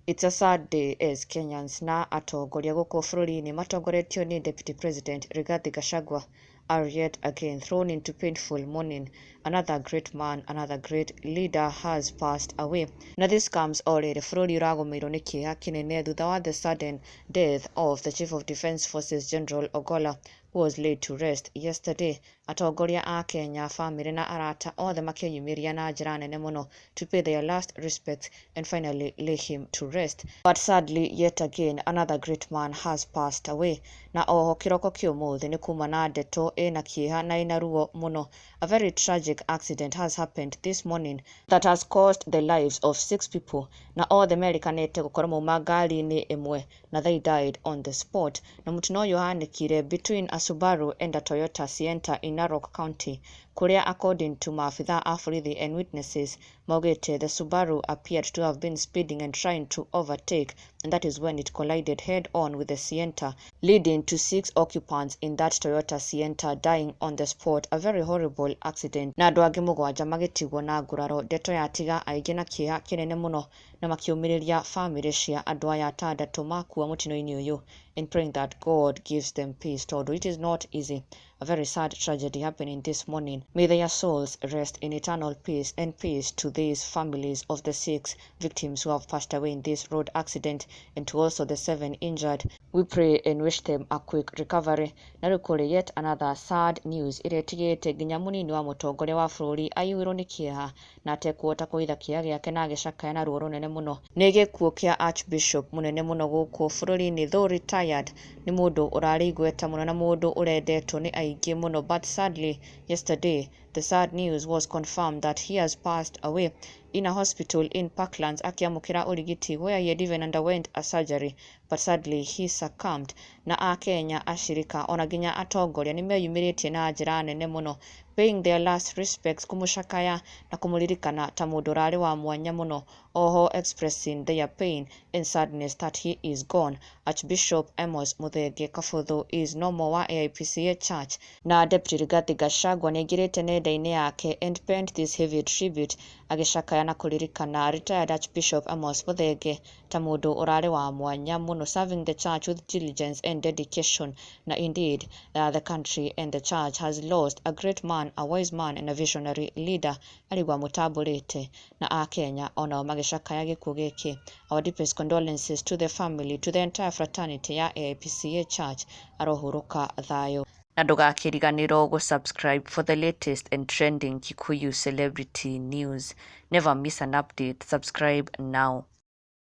It's a sad day as Kenyans na atongoria gũkũ bũrũri-inĩ matongoretio ni Deputy President Rigathi Gachagua are yet again thrown into painful mourning. Another great man, another great leader has passed away. Now this comes already bũrũri ũragũmĩirwo nĩ kĩeha kĩnene thutha wa the sudden death of the Chief of Defence Forces General Ogolla, who was laid to rest yesterday. Atongoria a Kenya, family na arata othe makĩyumĩria na njĩra nene mũno to pay their last respects and finally lay him to rest. But sadly, yet again, another great man has passed away. Na oho kĩroko kĩa ũmũthĩ nĩ kuma na ndeto ĩna kĩeha na ĩna ruo mũno. A very tragic accident has happened this morning that has cost the lives of 6 people. Na othe merikanĩte gũkorwo mauma ngari-inĩ ĩmwe na they died on the spot. Na mũtino ũyũ ũhanĩkire between a Subaru and a Toyota Sienta in Narok County, kuria according to maafitha a borithi and witnesses, maugĩte the Subaru appeared to have been speeding and trying to overtake, and that is when it collided head-on with the Sienta, leading to 6 occupants in that Toyota Sienta dying on the spot. A very horrible accident. Na andũ angĩ mũgwanja magĩtigwo na nguraro. Ndeto yatiga aingĩ na kĩeha kĩnene mũno na makiũmĩrĩria family cia andũ aya atandatũ makua mũtino-inĩ ũyũ, and praying that God gives them peace. Tondũ it is not easy. A very sad tragedy happening this morning. May their souls rest in eternal peace, and peace to these families of the 6 victims who have passed away in this road accident, and to also the 7 injured. We pray and wish them a quick recovery. Na rĩu kũrĩ yet another sad news ĩrĩa ĩtigĩte nginya mũnini wa mũtongoria wa bũrũri aiyũirwo nĩ kĩeha na atekũhota kũhitha kĩeha gĩake na agĩcakaya na ruo rũnene mũno. Nĩ gĩkuũ kĩa Archbishop mũnene mũno gũkũ bũrũri-inĩ. Though retired, nĩ mũndũ ũrarĩ igweta mũno na mũndũ ũrendetwo nĩ aingĩ mũno. But sadly, yesterday, the sad news was confirmed that he has passed away in a hospital in Parklands akiamũkĩra ũrigiti, where he had even underwent a surgery, but sadly he succumbed. Na a Kenya, ashirika ona nginya atongoria nĩ meyumĩrĩtie na njĩra nene mũno, paying their last respects, kũmũcakaya na kũmũririkana ta mũndũ ũrarĩ wa mwanya mũno, oho expressing their pain and sadness that he is gone. Archbishop Amos Muthenge Kabuthu is no more wa AIPCA Church, na Deputy Rigathi Gachagua nĩaingĩrĩte nenda-inĩ yake and penned this heavy tribute, agĩcakaya na kũririkana retired Archbishop Amos Muthenge ta mũndũ ũrarĩ wa mwanya mũno, serving the church with diligence and dedication. Na indeed, the country and the church has lost a great man, a wise man and a visionary leader. Arigwa mũtambũrĩte na a Kenya onao magĩcakaya gĩkuũ gĩkĩ. Our deepest condolences to the family, to the entire fraternity ya AIPCA Church. Arohurũka thayũ. Na ndũgakĩriganĩrwo gũsubscribe for the latest and trending Kikuyu celebrity news. Never miss an update. Subscribe now.